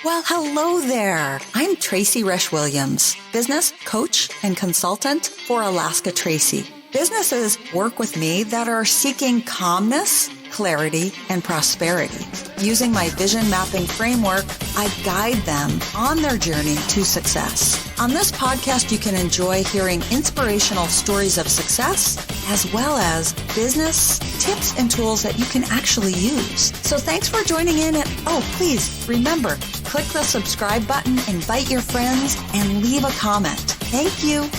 Well, hello there. I'm Tracy Resch-Williams, business coach and consultant for Alaska Tracy. Businesses work with me that are seeking calmness, clarity, and prosperity. Using my vision mapping framework, I guide them on their journey to success. On this podcast, you can enjoy hearing inspirational stories of success, as well as business tips and tools that you can actually use. So thanks for joining in. And please remember, click the subscribe button, invite your friends, and leave a comment. Thank you.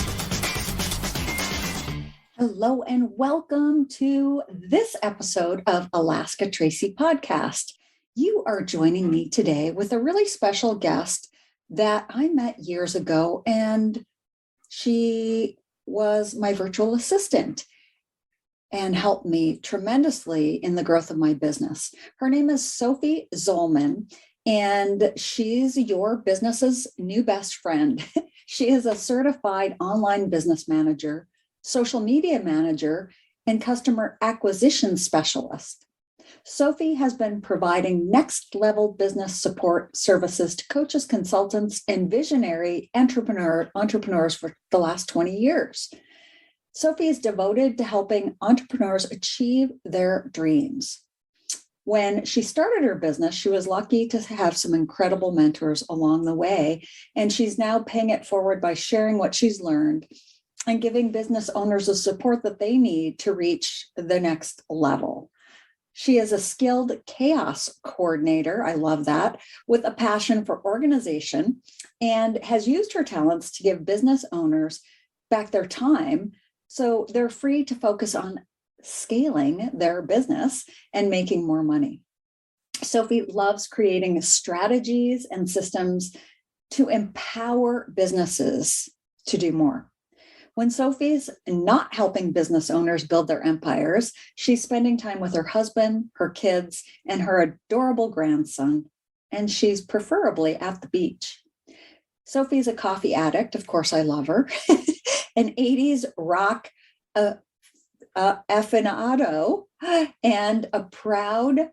Hello and welcome to this episode of Alaska Tracy Podcast. You are joining me today with a really special guest that I met years ago, and she was my virtual assistant and helped me tremendously in the growth of my business. Her name is Sophie Zollmann, and she's your business's new best friend. She is a certified online business manager, social media manager, and customer acquisition specialist. Sophie has been providing next level business support services to coaches, consultants, and visionary entrepreneurs for the last 20 years. Sophie is devoted to helping entrepreneurs achieve their dreams. When she started her business, she was lucky to have some incredible mentors along the way, and she's now paying it forward by sharing what she's learned and giving business owners the support that they need to reach the next level. She is a skilled chaos coordinator, I love that, with a passion for organization, and has used her talents to give business owners back their time so they're free to focus on scaling their business and making more money. Sophie loves creating strategies and systems to empower businesses to do more. When Sophie's not helping business owners build their empires, she's spending time with her husband, her kids, and her adorable grandson, and she's preferably at the beach. Sophie's a coffee addict. Of course, I love her. An 80s rock aficionado, and a proud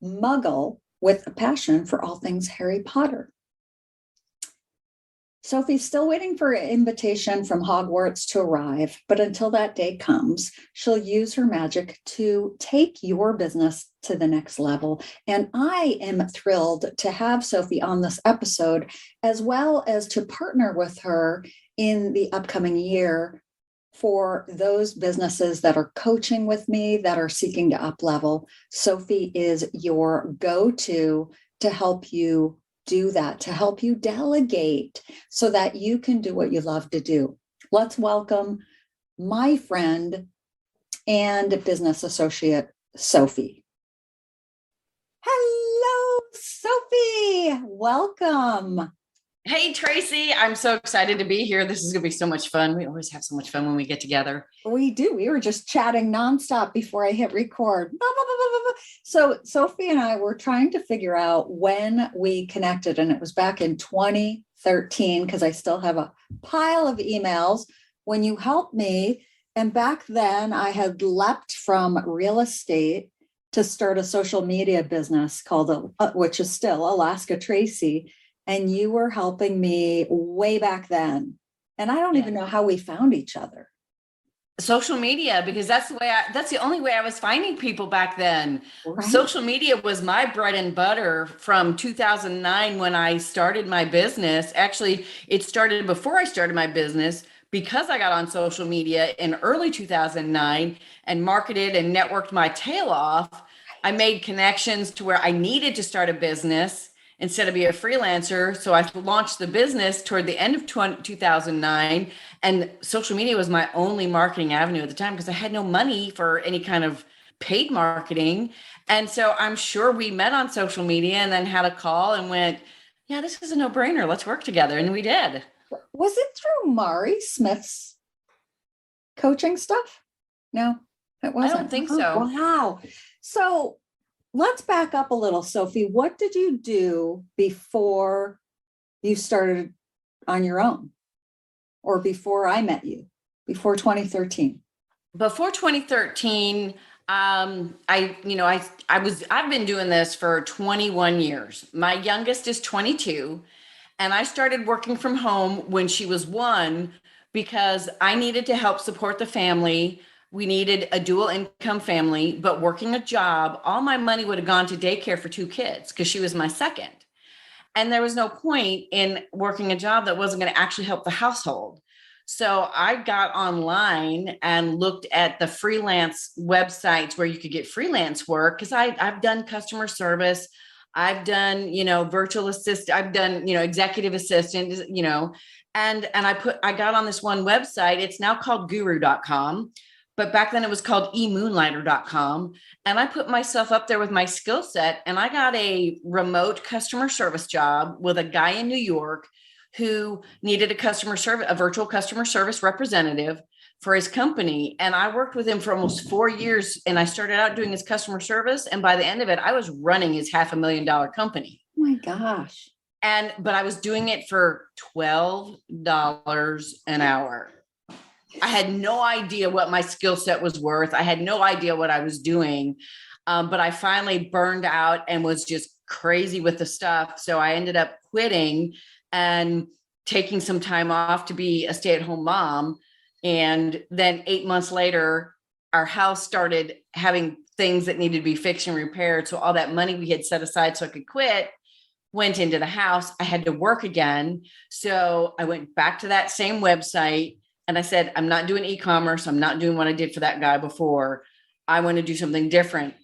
muggle with a passion for all things Harry Potter. Sophie's still waiting for an invitation from Hogwarts to arrive, but until that day comes, she'll use her magic to take your business to the next level. And I am thrilled to have Sophie on this episode, as well as to partner with her in the upcoming year for those businesses that are coaching with me, that are seeking to up-level. Sophie is your go-to to help you do that, to help you delegate so that you can do what you love to do. Let's welcome my friend and business associate, Sophie. Hello, Sophie. Welcome. Hey, Tracy. I'm so excited to be here. This is going to be so much fun. We always have so much fun when we get together. We do. We were just chatting nonstop before I hit record. So Sophie and I were trying to figure out when we connected, and it was back in 2013, because I still have a pile of emails when you helped me. And back then I had leapt from real estate to start a social media business called, which is still Alaska Tracy. And you were helping me way back then. And I don't even know how we found each other. Social media, because that's the only way I was finding people back then. Right. Social media was my bread and butter from 2009 when I started my business. Actually, it started before I started my business because I got on social media in early 2009 and marketed and networked my tail off. I made connections to where I needed to start a business instead of be a freelancer. So I launched the business toward the end of 2009, and social media was my only marketing avenue at the time because I had no money for any kind of paid marketing. And so I'm sure we met on social media and then had a call and went, yeah, this is a no-brainer. Let's work together. And we did. Was it through Mari Smith's coaching stuff? No, it wasn't. I don't think so. Wow. So let's back up a little, Sophie. What did you do before you started on your own, or before I met you, before 2013? Before 2013, I've been doing this for 21 years. My youngest is 22, and I started working from home when she was 1 because I needed to help support the family. We needed a dual income family, but working a job, all my money would have gone to daycare for 2 kids because she was my second. And there was no point in working a job that wasn't going to actually help the household. So I got online and looked at the freelance websites where you could get freelance work, because I've done customer service. I've done, virtual assistant. I've done, executive assistant, and I got on this one website. It's now called guru.com. But back then it was called eMoonlighter.com. And I put myself up there with my skill set, and I got a remote customer service job with a guy in New York who needed a virtual customer service representative for his company. And I worked with him for almost 4 years, and I started out doing his customer service. And by the end of it, I was running his $500,000 company. Oh my gosh. But I was doing it for $12 an hour. I had no idea what my skill set was worth. I had no idea what I was doing. But I finally burned out and was just crazy with the stuff. So I ended up quitting and taking some time off to be a stay-at-home mom. And then 8 months later, our house started having things that needed to be fixed and repaired. So all that money we had set aside so I could quit went into the house. I had to work again. So I went back to that same website. And I said, I'm not doing e-commerce. I'm not doing what I did for that guy before. I want to do something different.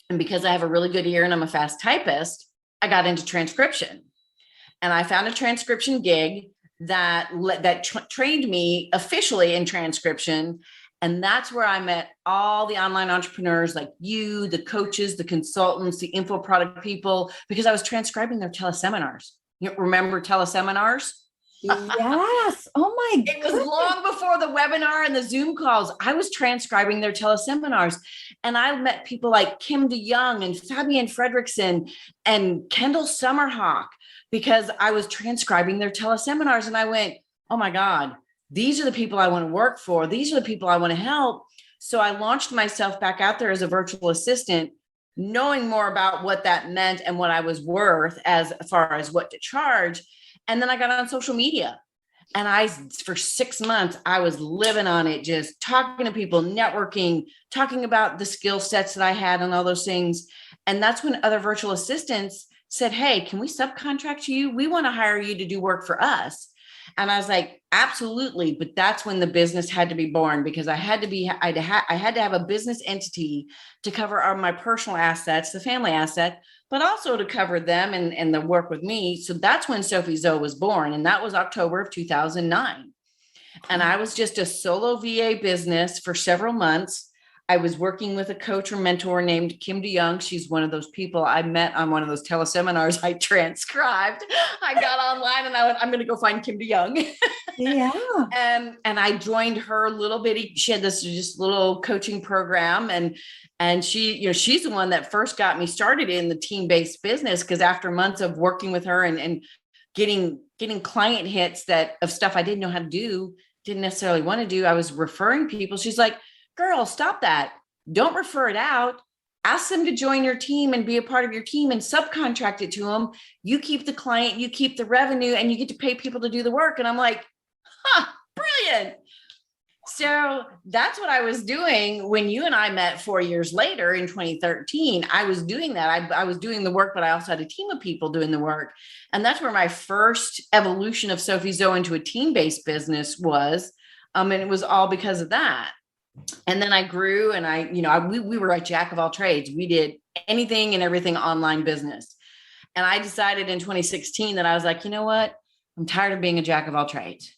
And because I have a really good ear and I'm a fast typist, I got into transcription. And I found a transcription gig that trained me officially in transcription. And that's where I met all the online entrepreneurs like you, the coaches, the consultants, the info product people, because I was transcribing their teleseminars. You remember teleseminars? Yes. Oh my It was long before the webinar and the Zoom calls. I was transcribing their teleseminars. And I met people like Kim DeYoung and Fabian Fredrickson and Kendall Summerhawk because I was transcribing their teleseminars. And I went, oh my God, these are the people I want to work for. These are the people I want to help. So I launched myself back out there as a virtual assistant, knowing more about what that meant and what I was worth as far as what to charge. And then I got on social media, and for 6 months, I was living on it, just talking to people, networking, talking about the skill sets that I had and all those things. And that's when other virtual assistants said, hey, can we subcontract you? We want to hire you to do work for us. And I was like, absolutely. But that's when the business had to be born, because I had to have a business entity to cover my personal assets, the family asset, but also to cover them and the work with me. So that's when SophieZo was born. And that was October of 2009. And I was just a solo VA business for several months. I was working with a coach or mentor named Kim DeYoung. She's one of those people I met on one of those teleseminars I transcribed. I got online and I went, I'm going to go find Kim DeYoung. Yeah. And I joined her little bitty, she had this just little coaching program. And she, she's the one that first got me started in the team-based business, because after months of working with her and getting client hits of stuff I didn't know how to do, didn't necessarily want to do, I was referring people. She's like, girl, stop that. Don't refer it out. Ask them to join your team and be a part of your team and subcontract it to them. You keep the client, you keep the revenue, and you get to pay people to do the work. And I'm like, brilliant. So that's what I was doing when you and I met 4 years later in 2013. I was doing that. I was doing the work, but I also had a team of people doing the work. And that's where my first evolution of SophieZo into a team-based business was. And it was all because of that. And then I grew, and we were a jack of all trades. We did anything and everything online business. And I decided in 2016 that I was like, you know what? I'm tired of being a jack of all trades.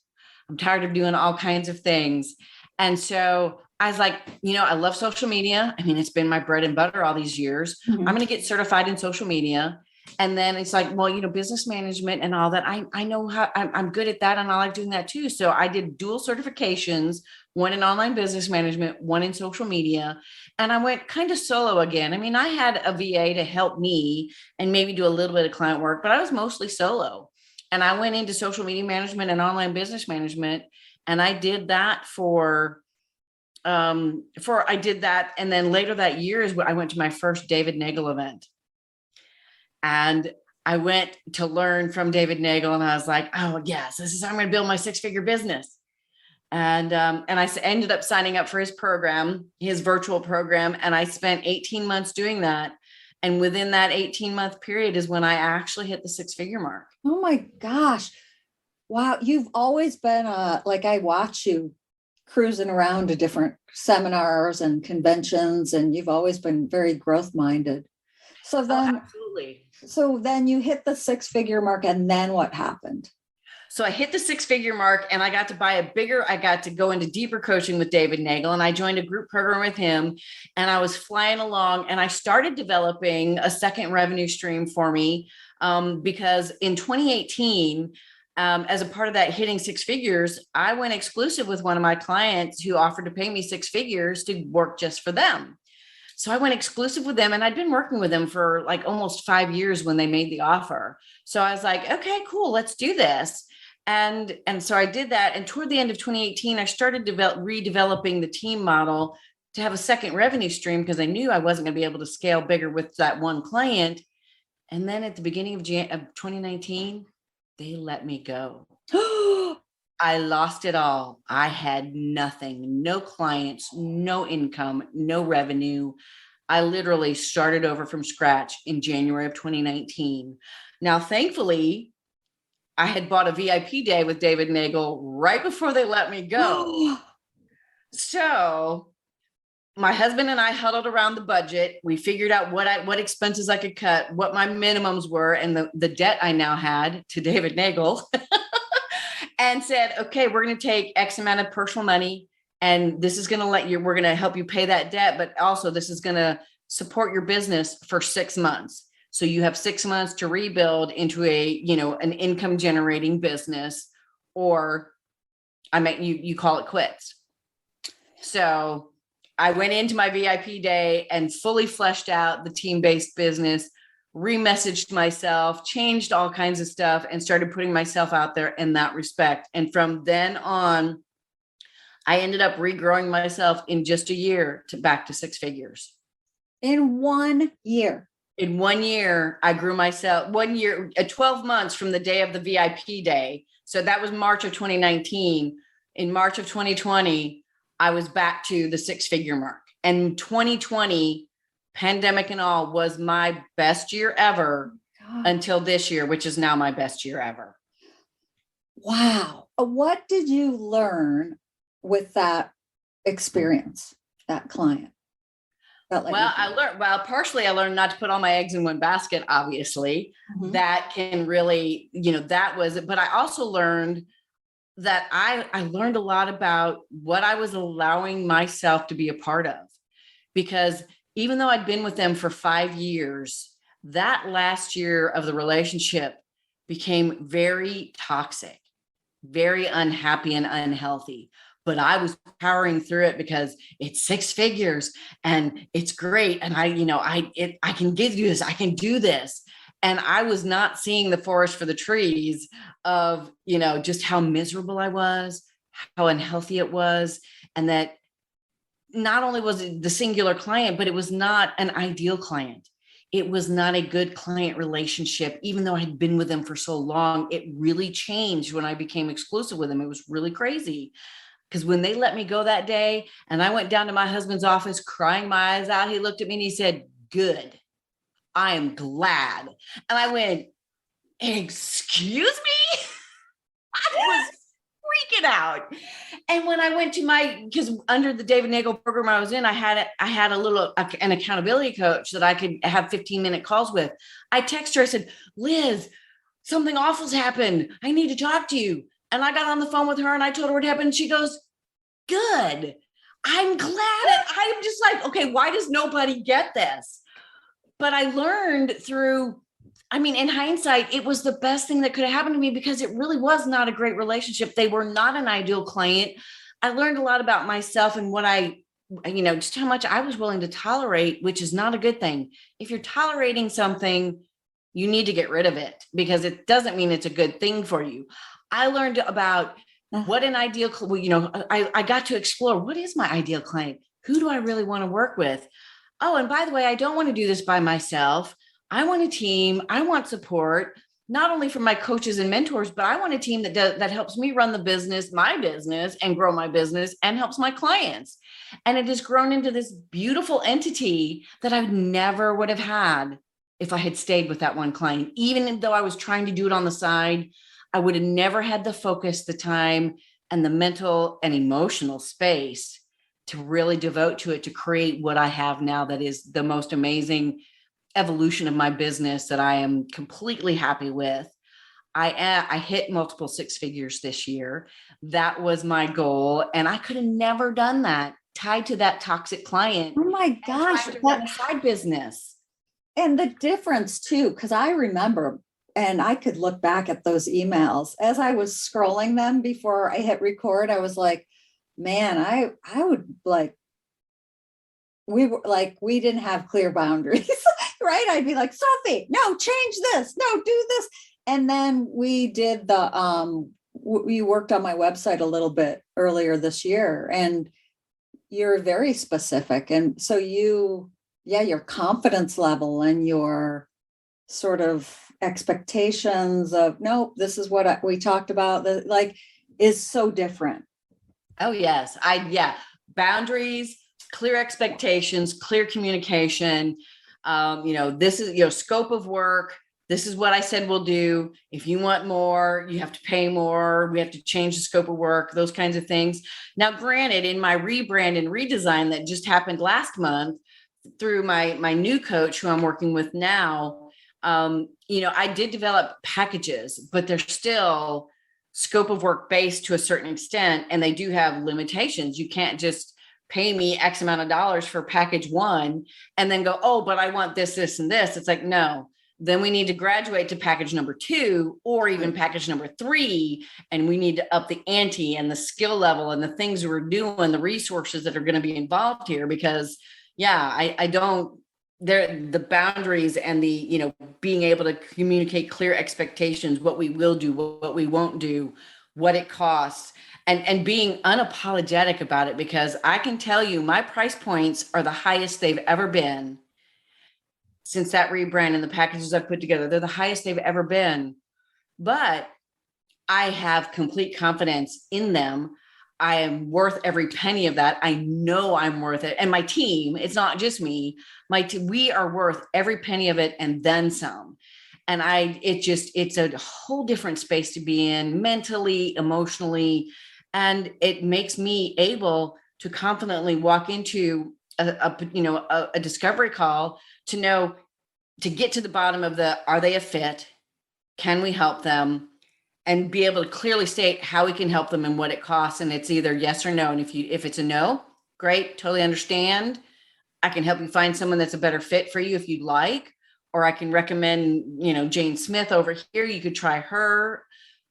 I'm tired of doing all kinds of things. And so I was like, I love social media. I mean, it's been my bread and butter all these years. Mm-hmm. I'm going to get certified in social media. And then it's like, well, business management and all that. I know how I'm good at that. And I like doing that too. So I did dual certifications, one in online business management, one in social media. And I went kind of solo again. I mean, I had a VA to help me and maybe do a little bit of client work, but I was mostly solo. And I went into social media management and online business management. And I did that for I did that. And then later that year is when I went to my first David Nagel event. And I went to learn from David Nagel, and I was like, oh yes, this is how I'm going to build my 6-figure business. And I ended up signing up for his program, his virtual program. And I spent 18 months doing that. And within that 18-month period is when I actually hit the 6-figure mark. Oh my gosh. Wow. You've always been like, I watch you cruising around to different seminars and conventions, and you've always been very growth minded. So absolutely. So then you hit the 6-figure mark, and then what happened? So I hit the 6-figure mark, and I got to go into deeper coaching with David Nagel, and I joined a group program with him, and I was flying along, and I started developing a second revenue stream for me. Because in 2018, as a part of that hitting 6 figures, I went exclusive with one of my clients who offered to pay me 6 figures to work just for them. So I went exclusive with them, and I'd been working with them for like almost 5 years when they made the offer. So I was like, okay, cool, let's do this. And so I did that. And toward the end of 2018, I started redeveloping the team model to have a second revenue stream, because I knew I wasn't going to be able to scale bigger with that one client. And then at the beginning of 2019, they let me go. I lost it all. I had nothing, no clients, no income, no revenue. I literally started over from scratch in January of 2019. Now, thankfully, I had bought a VIP day with David Nagel right before they let me go. So my husband and I huddled around the budget. We figured out what expenses I could cut, what my minimums were, and the debt I now had to David Nagel. And said, okay, we're going to take X amount of personal money, and this is going to we're going to help you pay that debt. But also this is going to support your business for 6 months. So you have 6 months to rebuild into an income generating business, or you call it quits. So I went into my VIP day and fully fleshed out the team-based business, remessaged myself, changed all kinds of stuff, and started putting myself out there in that respect. And from then on, I ended up regrowing myself in just a year back to 6 figures. In 1 year. In 1 year, I grew myself 1 year, 12 months from the day of the VIP day. So that was March of 2019. In March of 2020, I was back to the 6-figure mark. And 2020, pandemic and all, was my best year ever until this year, which is now my best year ever. Wow. What did you learn with that experience, that client? Partially I learned not to put all my eggs in one basket, obviously. Mm-hmm. That can really, that was it. But I also learned that I learned a lot about what I was allowing myself to be a part of, because even though I'd been with them for 5 years, that last year of the relationship became very toxic, very unhappy and unhealthy. But I was powering through it because it's 6 figures and it's great. And I can give you this, I can do this. And I was not seeing the forest for the trees of, just how miserable I was, how unhealthy it was. And that not only was it the singular client, but it was not an ideal client. It was not a good client relationship. Even though I had been with them for so long, it really changed when I became exclusive with them. It was really crazy. Because when they let me go that day and I went down to my husband's office crying my eyes out, he looked at me and he said, "Good. I am glad." And I went, "Excuse me?" I was freaking out. And when I went to because under the David Nagel program I was in, I had an accountability coach that I could have 15-minute calls with. I texted her, I said, "Liz, something awful's happened. I need to talk to you." And I got on the phone with her and I told her what happened. She goes, "Good. I'm glad." I'm just like, okay, why does nobody get this? But I learned in hindsight, it was the best thing that could have happened to me, because it really was not a great relationship. They were not an ideal client. I learned a lot about myself and what just how much I was willing to tolerate, which is not a good thing. If you're tolerating something, you need to get rid of it, because it doesn't mean it's a good thing for you. I learned about What an ideal, I got to explore, what is my ideal client? Who do I really want to work with? Oh, and by the way, I don't want to do this by myself. I want a team. I want support, not only from my coaches and mentors, but I want a team that helps me run my business and grow my business and helps my clients. And it has grown into this beautiful entity that I never would have had if I had stayed with that one client. Even though I was trying to do it on the side, I would have never had the focus, the time, and the mental and emotional space to really devote to it, to create what I have now that is the most amazing evolution of my business that I am completely happy with. I hit multiple six figures this year. That was my goal. And I could have never done that tied to that toxic client. Oh my gosh. To run a side business. And the difference too, because I remember, and I could look back at those emails as I was scrolling them before I hit record. I was like, man, I would like, we didn't have clear boundaries, right? I'd be like, Sophie, no, change this, no, do this. And then we did we worked on my website a little bit earlier this year, and you're very specific. And so your confidence level and your sort of expectations of, nope, this is what we talked about, is so different. Oh, yes. Boundaries, clear expectations, clear communication. This is, scope of work. This is what I said we'll do. If you want more, you have to pay more. We have to change the scope of work, those kinds of things. Now, granted, in my rebrand and redesign that just happened last month through my new coach who I'm working with now, I did develop packages, but they're still scope of work based to a certain extent. And they do have limitations. You can't just pay me X amount of dollars for package one and then go, oh, but I want this, this, and this. It's like, no, then we need to graduate to package number 2 or even package number 3. And we need to up the ante and the skill level and the things we're doing, the resources that are going to be involved here, because the boundaries and the, being able to communicate clear expectations, what we will do, what we won't do, what it costs, and being unapologetic about it, because I can tell you my price points are the highest they've ever been since that rebrand and the packages I've put together. They're the highest they've ever been, but I have complete confidence in them. I am worth every penny of that. I know I'm worth it. And my team, it's not just me, we are worth every penny of it and then some. And it's a whole different space to be in mentally, emotionally. And it makes me able to confidently walk into a discovery call to know, to get to the bottom of are they a fit? Can we help them? And be able to clearly state how we can help them and what it costs. And it's either yes or no. And if it's a no, great, totally understand. I can help you find someone that's a better fit for you if you'd like, or I can recommend, Jane Smith over here. You could try her.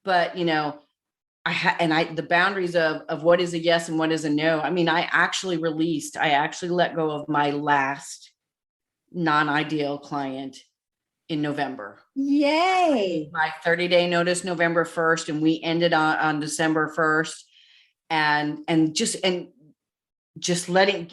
But, the boundaries of what is a yes and what is a no. I mean, I actually let go of my last non-ideal client in November. Yay. My 30-day notice, November 1st, and we ended on December 1st. And just letting,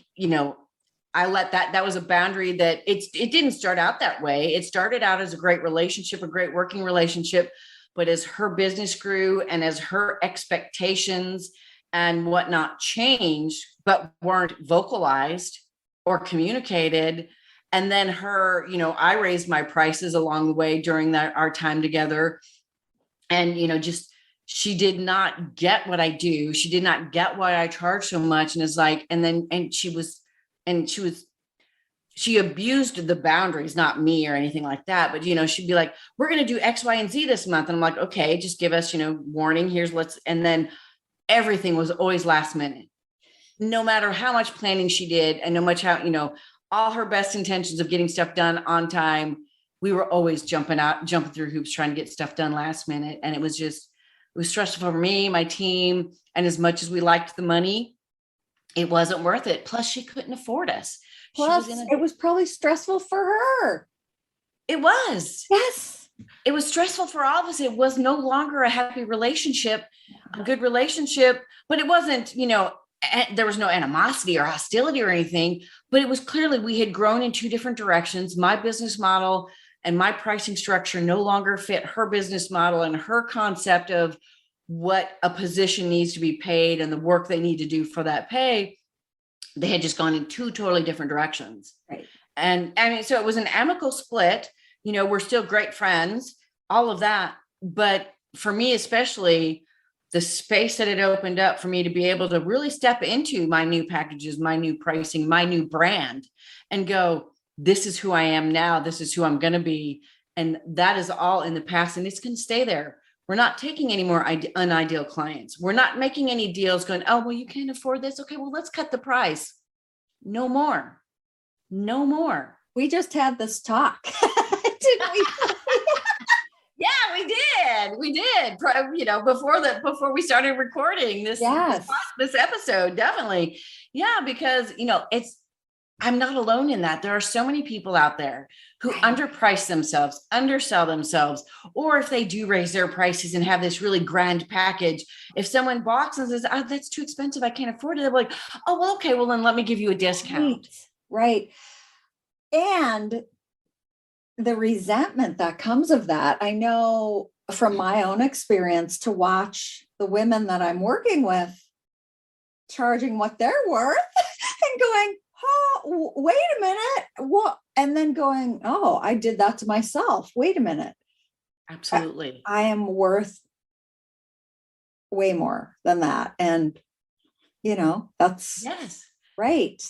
I let that was a boundary that it didn't start out that way. It started out as a great relationship, a great working relationship, but as her business grew and as her expectations and whatnot changed, but weren't vocalized or communicated. And then I raised my prices along the way during our time together. And, she did not get what I do. She did not get why I charge so much. And it's like, she abused the boundaries, not me or anything like that. But, she'd be like, we're going to do X, Y, and Z this month. And I'm like, okay, just give us, warning. And then everything was always last minute, no matter how much planning she did. And no much how, all her best intentions of getting stuff done on time, we were always jumping through hoops, trying to get stuff done last minute. And it was stressful for me, my team. And as much as we liked the money, it wasn't worth it. Plus she couldn't afford us. Plus it was probably stressful for her. It was. Yes. it was stressful for all of us. It was no longer a happy relationship, a good relationship, but it wasn't, there was no animosity or hostility or anything, but it was clearly we had grown in two different directions. My business model and my pricing structure no longer fit her business model and her concept of what a position needs to be paid and the work they need to do for that pay. They had just gone in two totally different directions. Right. And I mean, so it was an amicable split. We're still great friends, all of that. But for me, especially, the space that it opened up for me to be able to really step into my new packages, my new pricing, my new brand, and go, this is who I am now. This is who I'm going to be. And that is all in the past, and it's going to stay there. We're not taking any more unideal clients. We're not making any deals going, oh, well, you can't afford this. Okay, well, let's cut the price. No more. No more. We just had this talk. Didn't we? Yeah, we did. Before we started recording this episode, definitely. Yeah, because I'm not alone in that. There are so many people out there who underprice themselves, undersell themselves, or if they do raise their prices and have this really grand package, if someone balks and says, oh, that's too expensive, I can't afford it, they're like, oh, well, okay, well, then let me give you a discount. Right. And the resentment that comes of that, I know from my own experience, to watch the women that I'm working with charging what they're worth and going, oh, wait a minute, what? And then going, oh, I did that to myself. Wait a minute. Absolutely. I am worth way more than that. And, that's right.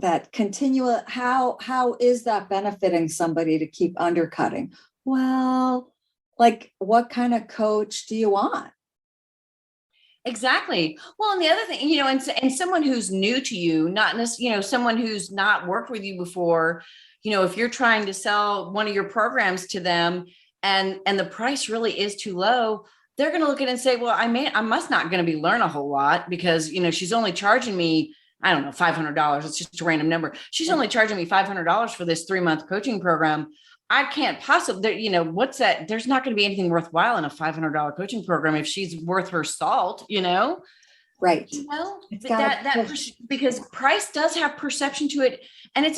That continual, how is that benefiting somebody to keep undercutting? Well, like, what kind of coach do you want? Exactly. Well, and the other thing, and someone who's new to you, not necessarily, someone who's not worked with you before, if you're trying to sell one of your programs to them and the price really is too low, they're going to look at it and say, well, I must not going to be learn a whole lot because, she's only charging me, I don't know, $500. It's just a random number. She's only charging me $500 for this 3-month coaching program. I can't possibly, what's that? There's not going to be anything worthwhile in a $500 coaching program if she's worth her salt, Right. Because price does have perception to it. And it's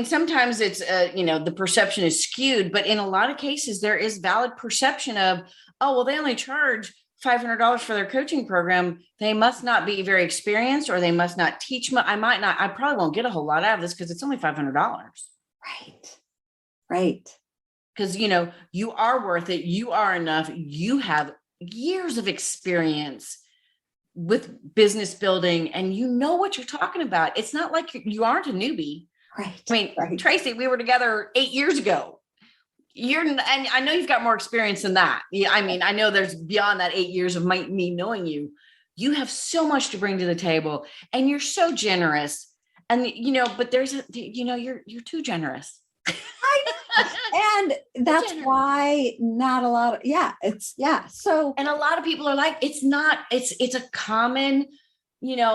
sometimes it's, the perception is skewed, but in a lot of cases, there is valid perception of, oh, well, they only charge $500 for their coaching program. They must not be very experienced, or they must not teach. I probably won't get a whole lot out of this because it's only $500. Right. Because, you are worth it. You are enough. You have years of experience with business building and you know what you're talking about. It's not like you aren't a newbie. Right. I mean, Tracy, we were together 8 years ago. And I know you've got more experience than that. Yeah, I mean, I know there's beyond that 8 years of me knowing you. You have so much to bring to the table and you're so generous. And, but there's, you're too generous. And that's why not a lot of, So, and a lot of people are like, it's a common,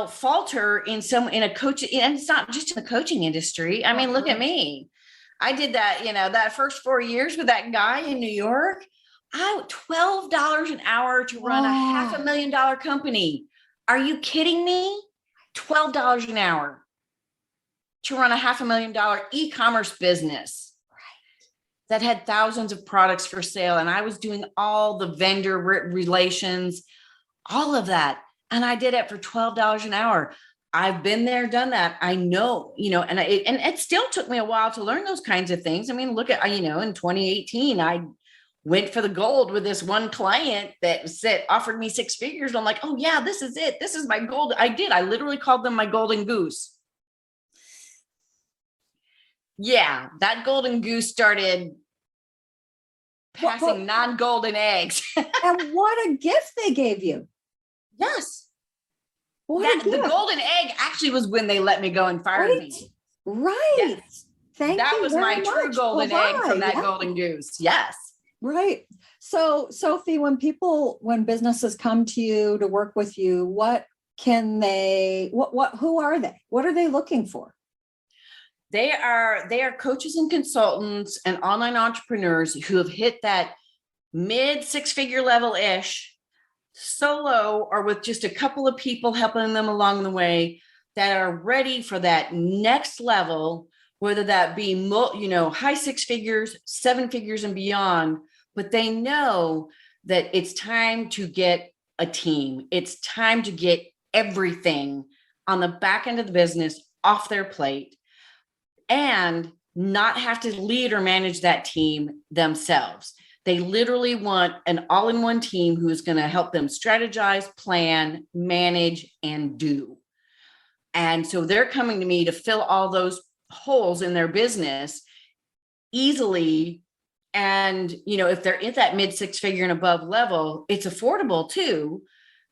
falter in a coach. And it's not just in the coaching industry. I mean, look at me. I did that, that first 4 years with that guy in New York. $12 an hour to run a $500,000 company. Are you kidding me? $12 an hour to run a $500,000 e-commerce business that had thousands of products for sale. And I was doing all the vendor relations, all of that. And I did it for $12 an hour. I've been there, done that. I know, and it still took me a while to learn those kinds of things. I mean, look at, in 2018, I went for the gold with this one client that offered me 6 figures. I'm like, oh yeah, this is it. This is my gold. I literally called them my golden goose. Yeah, that golden goose started passing non-golden eggs. And what a gift they gave you. Yes. The golden egg actually was when they let me go and fired me. Right. Yes. That was my true golden egg from that golden goose. Yes. Right. So, Sophie, when businesses come to you to work with you, who are they? What are they looking for? They are coaches and consultants and online entrepreneurs who have hit that mid six-figure level-ish, solo or with just a couple of people helping them along the way, that are ready for that next level, whether that be high six figures, seven figures and beyond. But they know that it's time to get a team. It's time to get everything on the back end of the business off their plate and not have to lead or manage that team themselves. They literally want an all-in-one team who is going to help them strategize, plan, manage, and do. And so they're coming to me to fill all those holes in their business easily. And, if they're at that mid six figure and above level, it's affordable too,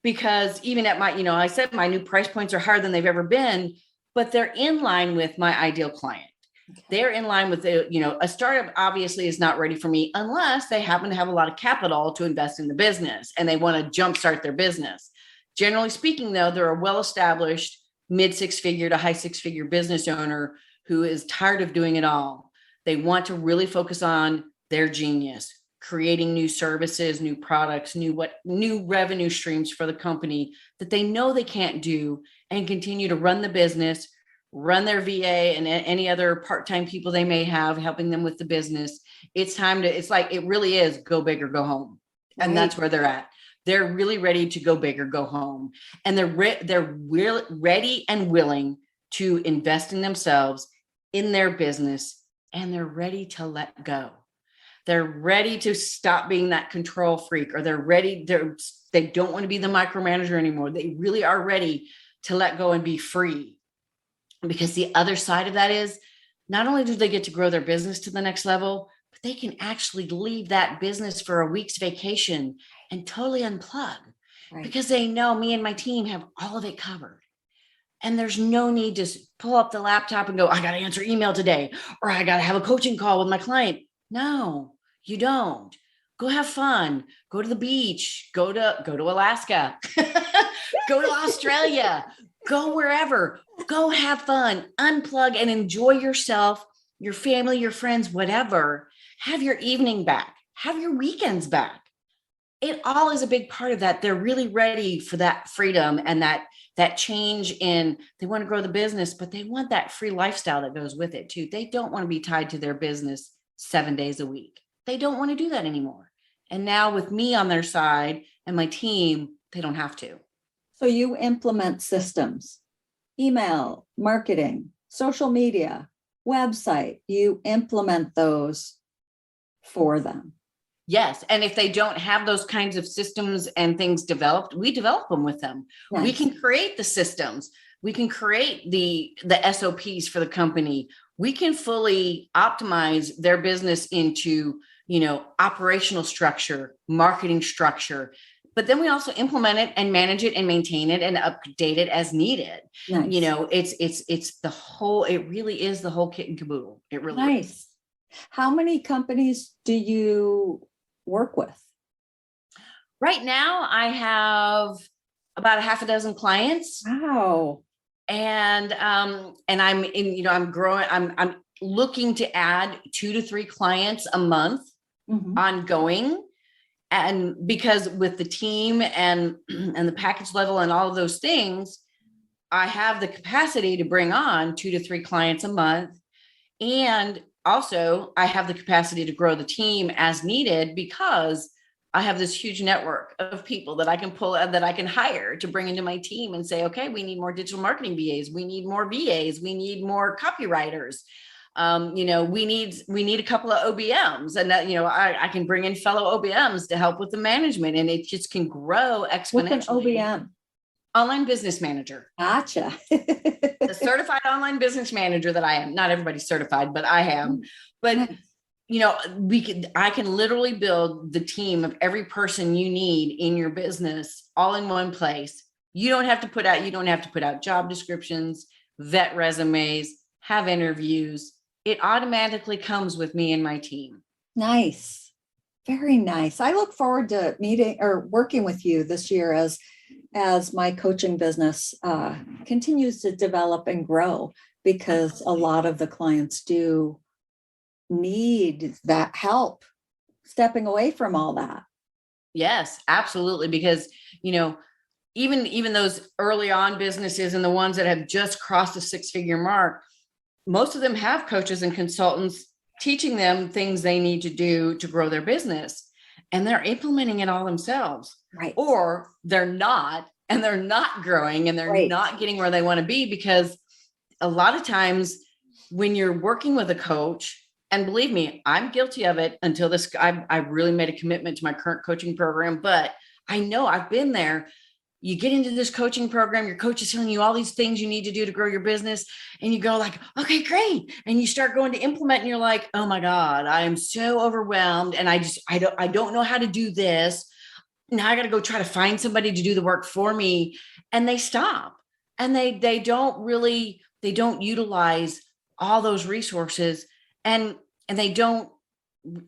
because even at my, I said my new price points are higher than they've ever been, but they're in line with my ideal client. Okay. They're in line with a startup obviously is not ready for me unless they happen to have a lot of capital to invest in the business and they want to jumpstart their business. Generally speaking, though, they're a well-established mid six figure to high six figure business owner who is tired of doing it all. They want to really focus on their genius, creating new services, new products, new revenue streams for the company that they know they can't do, and continue to run the business, run their VA and any other part-time people they may have helping them with the business. It's like, it really is go big or go home. And right. That's where they're at. They're really ready to go big or go home. And they're ready and willing to invest in themselves, in their business, and they're ready to let go. They're ready to stop being that control freak, or they don't want to be the micromanager anymore. They really are ready to let go and be free. Because the other side of that is not only do they get to grow their business to the next level, but they can actually leave that business for a week's vacation and totally unplug. Right. Because they know me and my team have all of it covered. And there's no need to pull up the laptop and go, I got to answer email today, or I got to have a coaching call with my client. No, you don't. Go have fun. Go to the beach. Go to Alaska. Go to Australia. Go wherever. Go have fun. Unplug and enjoy yourself, your family, your friends, whatever. Have your evening back. Have your weekends back. It all is a big part of that. They're really ready for that freedom and that change in, they want to grow the business, but they want that free lifestyle that goes with it too. They don't want to be tied to their business 7 days a week. They don't want to do that anymore. And now with me on their side and my team, they don't have to. So you implement systems, email, marketing, social media, website, you implement those for them. Yes. And if they don't have those kinds of systems and things developed, we develop them with them. Nice. We can create the systems. We can create the SOPs for the company. We can fully optimize their business into, operational structure, marketing structure. But then we also implement it and manage it and maintain it and update it as needed. Nice. It's the whole, it really is the whole kit and caboodle. It really nice. Is. How many companies do you work with? Right now, I have about a half a dozen clients. Wow. And I'm growing. I'm looking to add 2 to 3 clients a month, ongoing. And because with the team and the package level and all of those things, I have the capacity to bring on 2 to 3 clients a month. And also I have the capacity to grow the team as needed, because I have this huge network of people that I can pull and that I can hire to bring into my team and say, okay, we need more digital marketing VAs. We need more VAs. We need more copywriters. We need a couple of OBMs, and that, I can bring in fellow OBMs to help with the management, and it just can grow exponentially. What's an OBM? Online business manager. Gotcha. The certified online business manager that I am. Not everybody's certified, but I am. But I can literally build the team of every person you need in your business all in one place. You don't have to put out job descriptions, vet resumes, have interviews. It automatically comes with me and my team. Nice. Very nice. I look forward to meeting or working with you this year as my coaching business continues to develop and grow. because a lot of the clients do need that help stepping away from all that. Yes, absolutely. Because, even those early on businesses and the ones that have just crossed the 6-figure mark, most of them have coaches and consultants teaching them things they need to do to grow their business, and they're implementing it all themselves. Right. Or they're not, and they're not growing, and they're not getting where they want to be, because a lot of times when you're working with a coach, and believe me, I'm guilty of it until I really made a commitment to my current coaching program, but I know I've been there. You get into this coaching program, your coach is telling you all these things you need to do to grow your business. And you go like, okay, great. And you start going to implement and you're like, oh my God, I am so overwhelmed. And I don't know how to do this. Now I got to go try to find somebody to do the work for me. And they stop, and they don't utilize all those resources, and they don't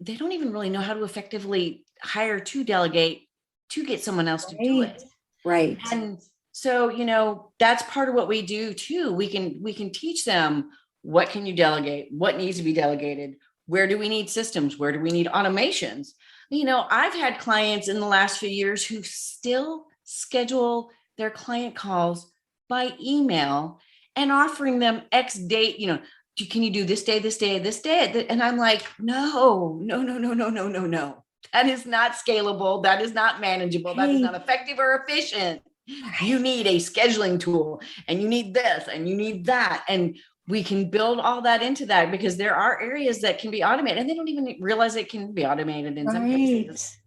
even really know how to effectively hire to delegate to get someone else to do it. Right. And so, that's part of what we do too. We can teach them, what can you delegate? What needs to be delegated? Where do we need systems? Where do we need automations? I've had clients in the last few years who still schedule their client calls by email and offering them X date, can you do this day, this day, this day? And I'm like, no. That is not scalable. That is not manageable. That is not effective or efficient. You need a scheduling tool, and you need this, and you need that. And we can build all that into that, because there are areas that can be automated, and they don't even realize it can be automated in some cases.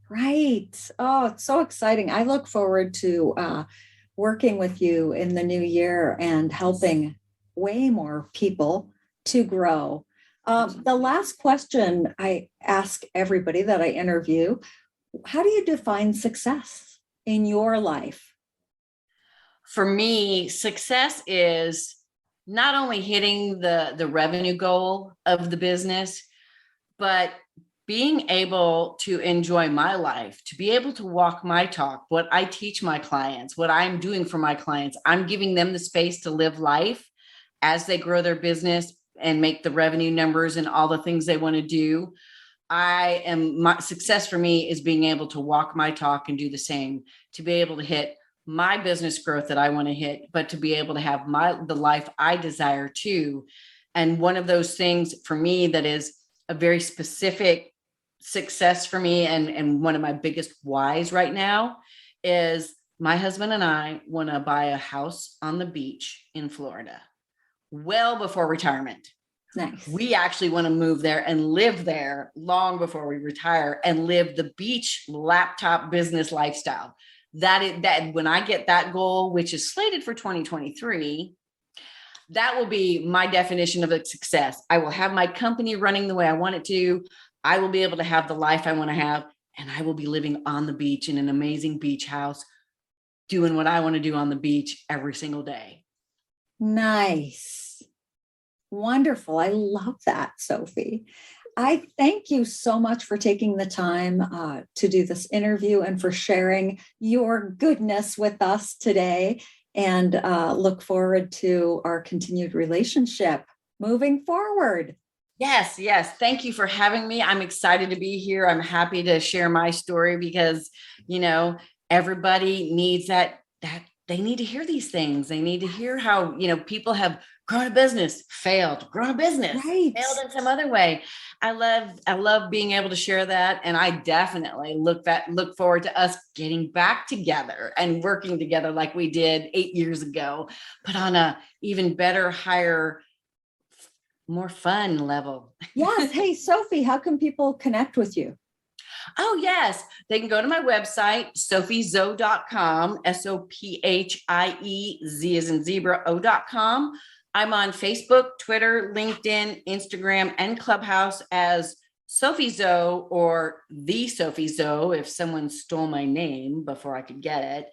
Right. Oh, it's so exciting. I look forward to working with you in the new year and helping way more people to grow. The last question I ask everybody that I interview: how do you define success in your life? For me, success is not only hitting the revenue goal of the business, but being able to enjoy my life, to be able to walk my talk, what I teach my clients, what I'm doing for my clients. I'm giving them the space to live life as they grow their business and make the revenue numbers and all the things they want to do. My success for me is being able to walk my talk and do the same, to be able to hit my business growth that I want to hit, but to be able to have the life I desire too. And one of those things for me that is a very specific success for me, and one of my biggest whys right now, is my husband and I want to buy a house on the beach in Florida well before retirement. Nice. We actually want to move there and live there long before we retire, and live the beach laptop business lifestyle. That when I get that goal, which is slated for 2023, that will be my definition of a success. I will have my company running the way I want it to. I will be able to have the life I want to have, and I will be living on the beach in an amazing beach house, doing what I want to do on the beach every single day. Nice. Wonderful. I love that, Sophie. I thank you so much for taking the time to do this interview and for sharing your goodness with us today, and look forward to our continued relationship moving forward. Yes. Thank you for having me. I'm excited to be here. I'm happy to share my story, because, everybody needs that they need to hear these things. They need to hear how, people have grown a business, failed, grown a business, failed in some other way. I love being able to share that. And I definitely look forward to us getting back together and working together like we did 8 years ago, but on a even better, higher, more fun level. Yes. Hey, Sophie, how can people connect with you? Oh, yes. They can go to my website, SophieZo.com, SOPHIEZ as in zebra, O.com. I'm on Facebook, Twitter, LinkedIn, Instagram, and Clubhouse as SophieZo, or the SophieZo, if someone stole my name before I could get it.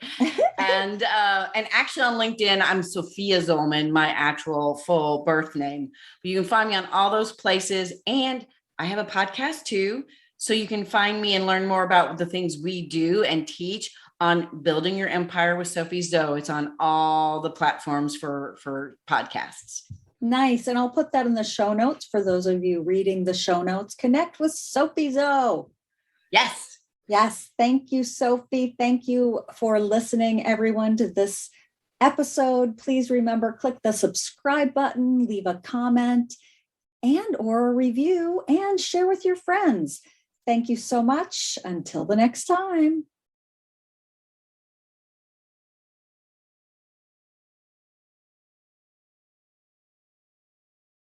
And actually on LinkedIn, I'm Sophie Zollmann, my actual full birth name. But you can find me on all those places. And I have a podcast too. So you can find me and learn more about the things we do and teach on Building Your Empire with SophieZo. It's on all the platforms for podcasts. Nice. And I'll put that in the show notes for those of you reading the show notes. Connect with SophieZo. Yes. Yes. Thank you, Sophie. Thank you for listening, everyone, to this episode. Please remember, click the subscribe button, leave a comment and or a review, and share with your friends. Thank you so much. Until the next time.